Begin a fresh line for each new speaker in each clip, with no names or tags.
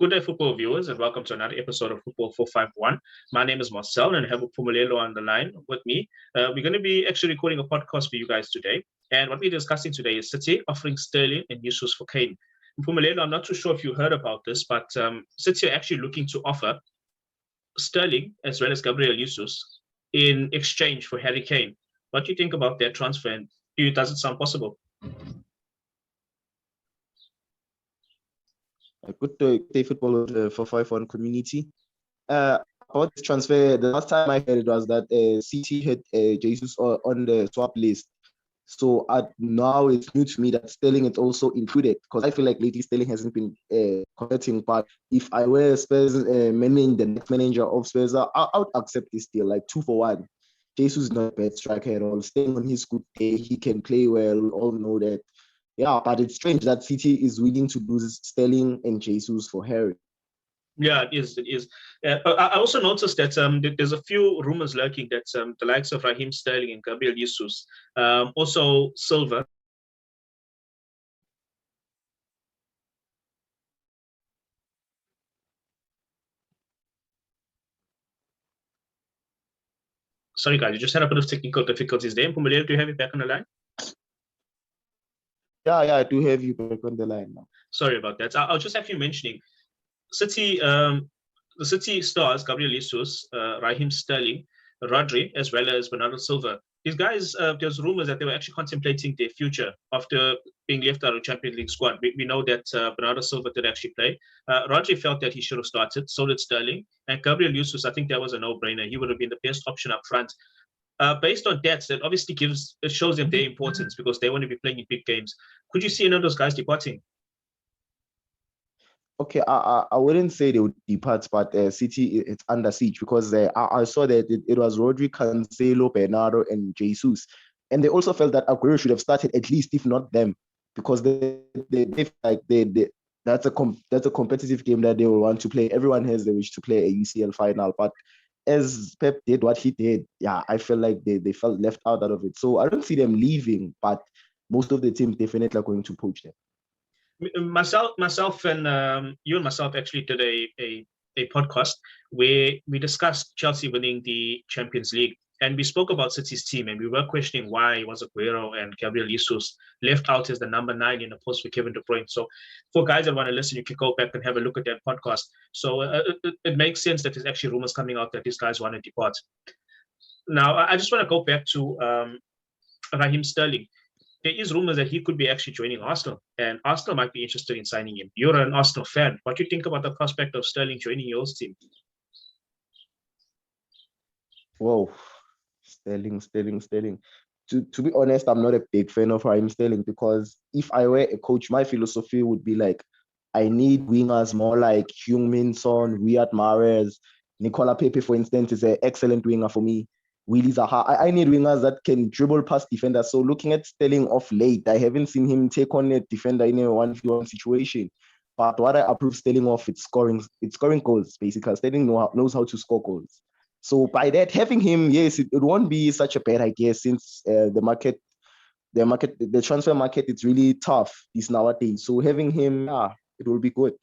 Good day, football viewers, and welcome to another episode of Football 451. My name is Marcel, and I have Pumulelo on the line with me. We're going to be actually recording a podcast for you guys today. And what we're discussing today is City offering Sterling and Jesus for Kane. Pumulelo, I'm not too sure if you heard about this, but City are actually looking to offer Sterling as well as Gabriel Jesus in exchange for Harry Kane. What do you think about their transfer? And does it sound possible?
A good day football for 5-1 community. About this transfer, the last time I heard it was that City had Jesus on the swap list. So now it's new to me that Sterling is also included, because I feel like lately Sterling hasn't been converting. But if I were Spurs the next manager of Spurs, I would accept this deal, like 2-for-1. Jesus is not a bad striker at all. Staying on his good day, he can play well. We all know that. Yeah, but it's strange that City is willing to lose Sterling and Jesus for Harry.
Yeah, it is. It is. I also noticed that there's a few rumors lurking that the likes of Raheem Sterling and Gabriel Jesus, also Silva. Sorry, guys, you just had a bit of technical difficulties there. Pumulelo, do you have it back on the line?
Yeah, I do have you back on the line now.
Sorry about that. I'll just have you mentioning City, the City stars, Gabriel Jesus, Raheem Sterling, Rodri, as well as Bernardo Silva. These guys, there's rumors that they were actually contemplating their future after being left out of the Champions League squad. We know that Bernardo Silva did actually play. Rodri felt that he should have started, so did Sterling. And Gabriel Jesus, I think that was a no-brainer. He would have been the best option up front. Based on that obviously shows them their importance because they want to be playing in big games. Could you see any of those guys departing?
Okay, I wouldn't say they would depart, but City it's under siege because I saw that it was Rodri, Cancelo, Bernardo, and Jesus, and they also felt that Aguero should have started at least, if not them, because that's a competitive game that they will want to play. Everyone has the wish to play a UCL final, but as Pep did what he did, yeah, I feel like they felt left out of it. So I don't see them leaving, but most of the team definitely are going to poach them.
Myself, and you and myself actually did a podcast where we discussed Chelsea winning the Champions League, and we spoke about City's team, and we were questioning why was Aguero and Gabriel Jesus left out as the number 9 in the post for Kevin De Bruyne. So for guys that want to listen, you can go back and have a look at that podcast. So it makes sense that there's actually rumors coming out that these guys want to depart. Now, I just want to go back to Raheem Sterling. There is rumors that he could be actually joining Arsenal, and Arsenal might be interested in signing him. You're an Arsenal fan. What do you think about the prospect of Sterling joining your team?
Whoa, Sterling. To be honest, I'm not a big fan of Raheem Sterling, because if I were a coach, my philosophy would be like, I need wingers more like Heung-min Son, Riyad Mahrez, Nicola Pepe, for instance, is an excellent winger for me. Willy Zaha. I need wingers that can dribble past defenders. So looking at Sterling of late, I haven't seen him take on a defender in a 1v1 situation. But what I approve Sterling of, it's scoring goals, basically. Sterling knows how to score goals. So by that, having him, yes, it won't be such a bad idea, since the transfer market, it's really tough this nowadays. So having him, it will be good.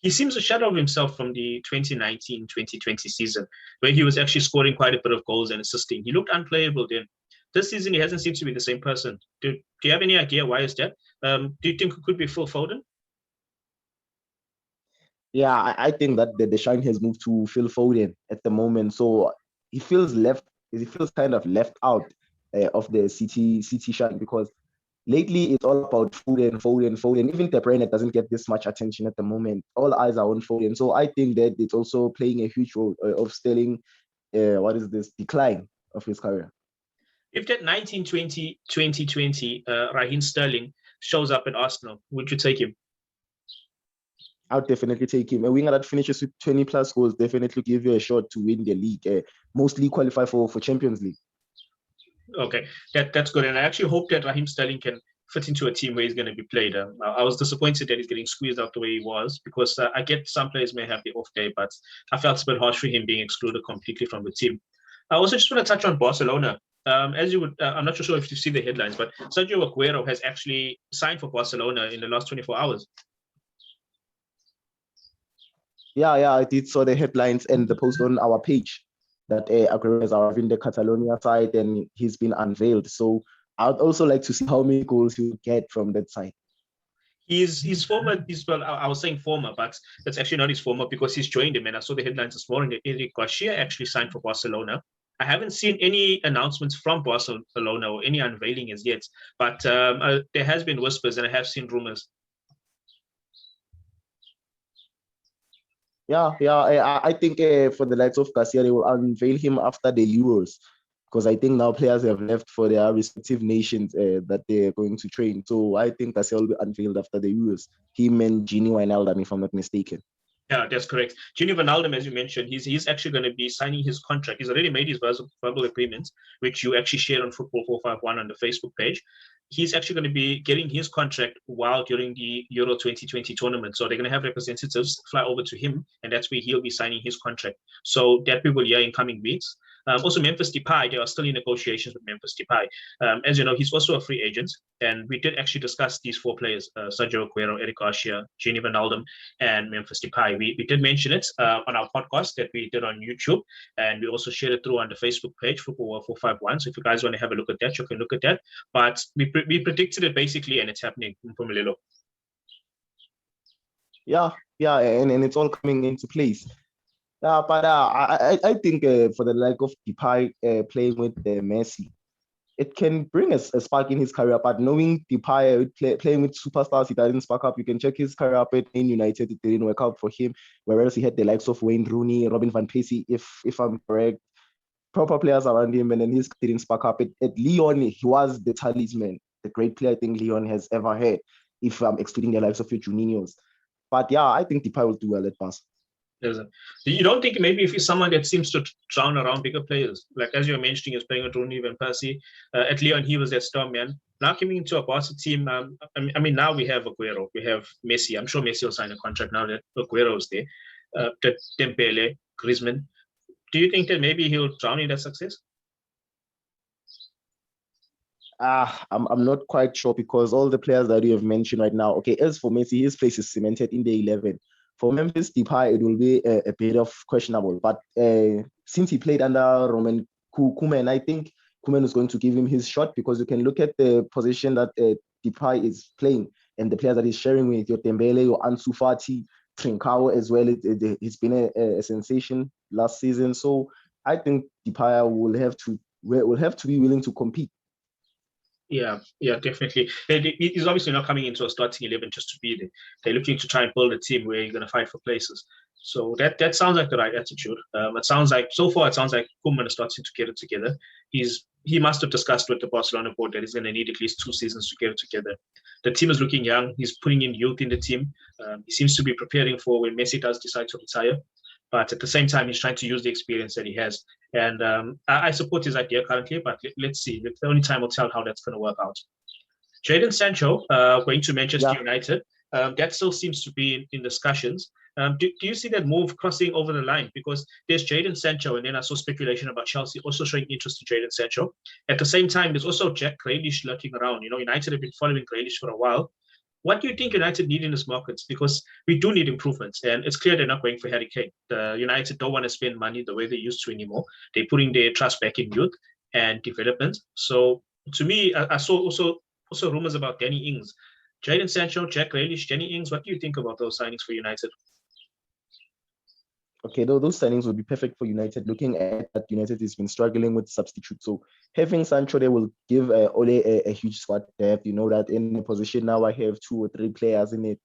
He seems a shadow of himself from the 2019-2020 season, where he was actually scoring quite a bit of goals and assisting. He looked unplayable then. This season, he hasn't seemed to be the same person. Do you have any idea why is that? Do you think it could be Phil Foden?
Yeah, I think that the shine has moved to Phil Foden at the moment. So he feels kind of left out of the City shine, because lately it's all about Foden. Even De Bruyne doesn't get this much attention at the moment. All eyes are on Foden. So I think that it's also playing a huge role of Sterling, decline of his career.
If that 1920 Raheem Sterling shows up at Arsenal, would you take him?
I would definitely take him. A winger that finishes with 20 plus goals definitely give you a shot to win the league, mostly qualify for Champions League.
Okay, that's good. And I actually hope that Raheem Sterling can fit into a team where he's going to be played. I was disappointed that he's getting squeezed out the way he was, because I get some players may have the off day, but I felt it's a bit harsh for him being excluded completely from the team. I also just want to touch on Barcelona. As you would, I'm not sure if you see the headlines, but Sergio Aguero has actually signed for Barcelona in the last 24 hours.
Yeah, I did saw the headlines and the post on our page that Aguero is arriving the Catalonia side and he's been unveiled. So I'd also like to see how many goals he will get from that side.
He's former. Well, I was saying former, but that's actually not his former because he's joined him. And I saw the headlines this morning that Eric Garcia actually signed for Barcelona. I haven't seen any announcements from Barcelona or any unveiling as yet, but there has been whispers and I have seen rumors.
Yeah. I think for the likes of Garcia, they will unveil him after the Euros because I think now players have left for their respective nations that they're going to train. So I think Garcia will be unveiled after the Euros. Him and Gini Wijnaldum, if I'm not mistaken.
Yeah, that's correct. Gini Wijnaldum, as you mentioned, he's actually going to be signing his contract. He's already made his verbal agreement, which you actually shared on Football 451 on the Facebook page. He's actually going to be getting his contract while during the Euro 2020 tournament. So they're going to have representatives fly over to him, and that's where he'll be signing his contract. So that we will hear in coming weeks. Also, Memphis Depay, they are still in negotiations with Memphis Depay. As you know, he's also a free agent, and we did actually discuss these four players: Sergio Aguero, Eric Garcia, Gini Wijnaldum, and Memphis Depay. We did mention it on our podcast that we did on YouTube, and we also shared it through on the Facebook page, Football 451. So if you guys want to have a look at that, you can look at that. But we predicted it basically, and it's happening from Lilo.
Yeah, and it's all coming into place. Yeah, but I think for the like of Depay playing with Messi, it can bring a spark in his career. But knowing Depay playing with superstars, he doesn't spark up. You can check his career up at Man United. It didn't work out for him. Whereas he had the likes of Wayne Rooney, Robin van Persie, if I'm correct, proper players around him, and then his didn't spark up. At Lyon, he was the talisman, the great player I think Lyon has ever had, if I'm excluding the likes of your Juninho's. But yeah, I think Depay will do well at Barca.
You don't think maybe if he's someone that seems to drown around bigger players, like as you were mentioning, he's playing with Rooney and Percy. At Lyon, he was that star man. Now coming into a Barca team, I mean, now we have Aguero, we have Messi. I'm sure Messi will sign a contract now that Aguero is there. Dembele, Griezmann. Do you think that maybe he'll drown in that success?
I'm not quite sure because all the players that you have mentioned right now, okay, as for Messi, his place is cemented in the 11. For Memphis Depay, it will be a bit of questionable. But since he played under Roman Koeman, I think Koeman is going to give him his shot because you can look at the position that Depay is playing and the players that he's sharing with, your Dembele, your Ansu Fati, Trincao as well. He's been a sensation last season. So I think Depay will have to be willing to compete.
Yeah, definitely. He's obviously not coming into a starting 11 just to be there. They're looking to try and build a team where you're going to fight for places. So that sounds like the right attitude. It sounds like Koeman is starting to get it together. He must have discussed with the Barcelona board that he's going to need at least 2 seasons to get it together. The team is looking young. He's putting in youth in the team. He seems to be preparing for when Messi does decide to retire. But at the same time, he's trying to use the experience that he has. And I support his idea currently, but let's see. The only time will tell how that's going to work out. Jadon Sancho going to Manchester United. That still seems to be in discussions. Do you see that move crossing over the line? Because there's Jadon Sancho, and then I saw speculation about Chelsea also showing interest in Jadon Sancho. At the same time, there's also Jack Grealish lurking around. United have been following Grealish for a while. What do you think United need in this market? Because we do need improvements, and it's clear they're not going for Harry Kane. The United don't want to spend money the way they used to anymore. They're putting their trust back in youth and development. So to me, I saw also rumors about Danny Ings, Jadon Sancho, Jack Grealish, Danny Ings. What do you think about those signings for United?
Okay, those signings would be perfect for United. Looking at that, United has been struggling with substitutes. So having Sancho there will give Ole a huge squad depth. You know that in the position now I have 2 or 3 players in it.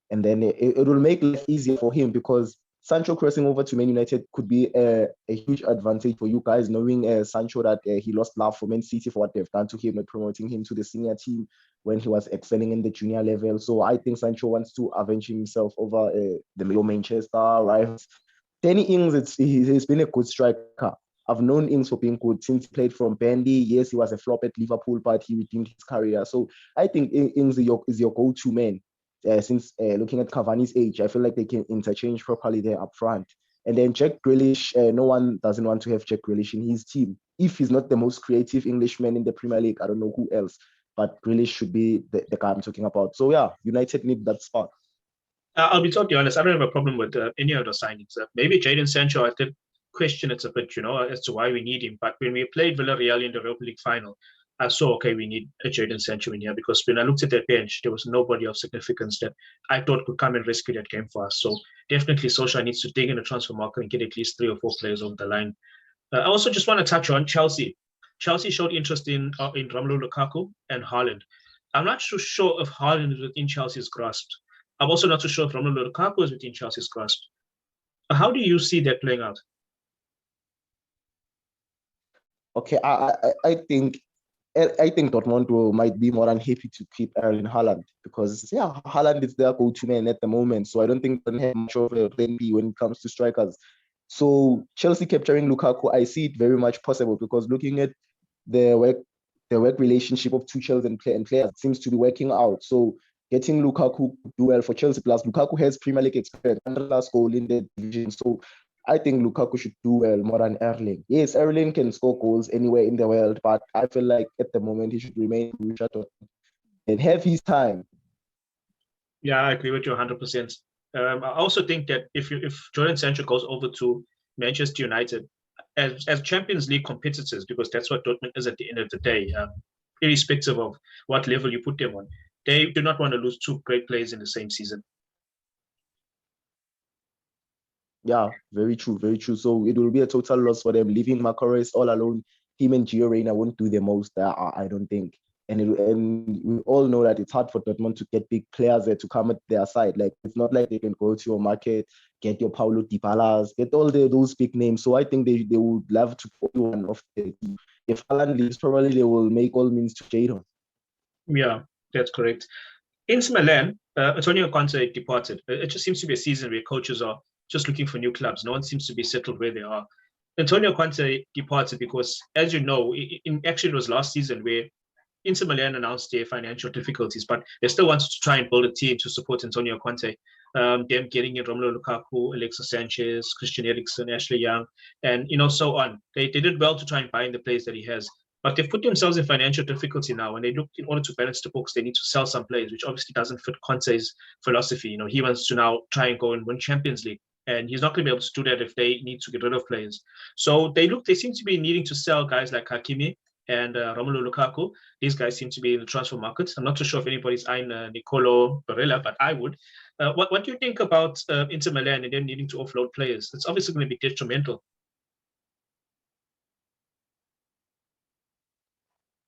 And then it will make life easier for him because Sancho crossing over to Man United could be a huge advantage for you guys, knowing Sancho that he lost love for Man City for what they've done to him and promoting him to the senior team when he was excelling in the junior level. So I think Sancho wants to avenge himself over the Middle Manchester rivals. Danny Ings, he's been a good striker. I've known Ings for being good since he played from Burnley. Yes, he was a flop at Liverpool, but he redeemed his career. So I think Ings is your go-to man. Since looking at Cavani's age, I feel like they can interchange properly there up front. And then Jack Grealish, no one doesn't want to have Jack Grealish in his team. If he's not the most creative Englishman in the Premier League, I don't know who else. But Grealish should be the guy I'm talking about. So yeah, United need that spark.
I'll be totally honest. I don't have a problem with any of the signings. Maybe Jadon Sancho, I did question it a bit, as to why we need him. But when we played Villarreal in the Europa League final, I saw, okay, we need a Jadon Sancho in here because when I looked at that bench, there was nobody of significance that I thought could come and rescue that game for us. So definitely Solskjaer needs to dig in the transfer market and get at least 3 or 4 players over the line. I also just want to touch on Chelsea. Chelsea showed interest in Romelu Lukaku and Haaland. I'm not too sure if Haaland is within Chelsea's grasp. I'm also not too sure if Romelu Lukaku is within Chelsea's grasp. How do you see that playing out?
Okay, I think Dortmund might be more than happy to keep Erling Haaland because Haaland is their go-to man at the moment. So I don't think they have much of a plan B when it comes to strikers. So Chelsea capturing Lukaku, I see it very much possible because looking at the work relationship of Tuchel and players seems to be working out. So getting Lukaku do well for Chelsea. Plus Lukaku has Premier League experience, 100 last goal in the division. So I think Lukaku should do well more than Erling. Yes, Erling can score goals anywhere in the world, but I feel like at the moment he should remain and have his time.
Yeah, I agree with you 100%. I also think that if Jadon Sancho goes over to Manchester United as Champions League competitors, because that's what Dortmund is at the end of the day, irrespective of what level you put them on, they do not want to lose 2 great players in the same season.
Yeah, very true, very true. So it will be a total loss for them. Leaving Macares all alone, him and Gio Reyna won't do the most, I don't think. And we all know that it's hard for Dortmund to get big players there to come at their side. Like it's not like they can go to your market, get your Paulo Dybalas, get all those big names. So I think they would love to put one of the. If Haaland leaves, probably they will make all means to trade him.
Yeah, that's correct. Inter Milan, Antonio Conte departed. It just seems to be a season where coaches are just looking for new clubs. No one seems to be settled where they are. Antonio Conte departed because, as you know, actually it was last season where Inter Milan announced their financial difficulties, but they still wanted to try and build a team to support Antonio Conte. Them getting in Romelu Lukaku, Alexis Sanchez, Christian Eriksen, Ashley Young, and so on. They did well to try and buy in the players that he has. But they've put themselves in financial difficulty now, and they look in order to balance the books, they need to sell some players, which obviously doesn't fit Conte's philosophy. He wants to now try and go and win Champions League, and he's not going to be able to do that if they need to get rid of players. So they seem to be needing to sell guys like Hakimi and Romelu Lukaku. These guys seem to be in the transfer market. I'm not too sure if anybody's eyeing Nicolo Barella, but I would. What do you think about Inter Milan and them needing to offload players? It's obviously going to be detrimental.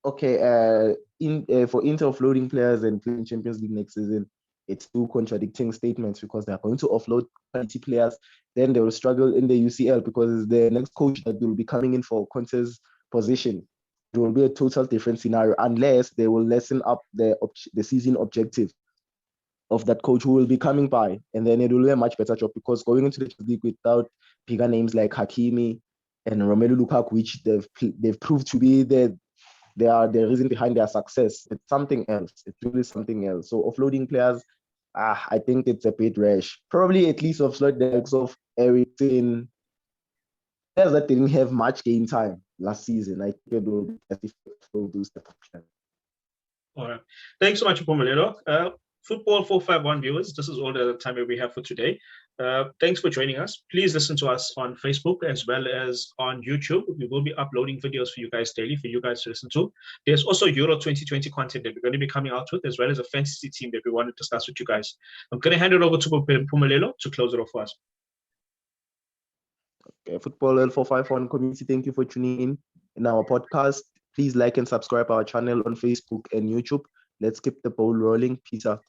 Okay, for Inter offloading players and playing Champions League next season, it's two contradicting statements because they're going to offload quality players, then they will struggle in the UCL because the next coach that will be coming in for Conte's position. It will be a total different scenario unless they will lessen up the season objective of that coach who will be coming by, and then it will be a much better job because going into the league without bigger names like Hakimi and Romelu Lukaku, which they've proved to be they are the reason behind their success. It's something else. It's really something else. So offloading players, I think it's a bit rash. Probably at least offload the likes of Eriksen, players that didn't have much game time last season. I think it will be as if those type of players.
All right. Thanks so much, Pumalelo. Football 451 viewers, this is all the time that we have for today. Thanks for joining us. Please listen to us on Facebook as well as on YouTube. We will be uploading videos for you guys daily for you guys to listen to. There's also Euro 2020 content that we're going to be coming out with, as well as a fantasy team that we want to discuss with you guys. I'm going to hand it over to Pumalelo to close it off for us.
Okay, Football L451 community, thank you for tuning in our podcast. Please like and subscribe our channel on Facebook and YouTube. Let's keep the ball rolling. Peace out.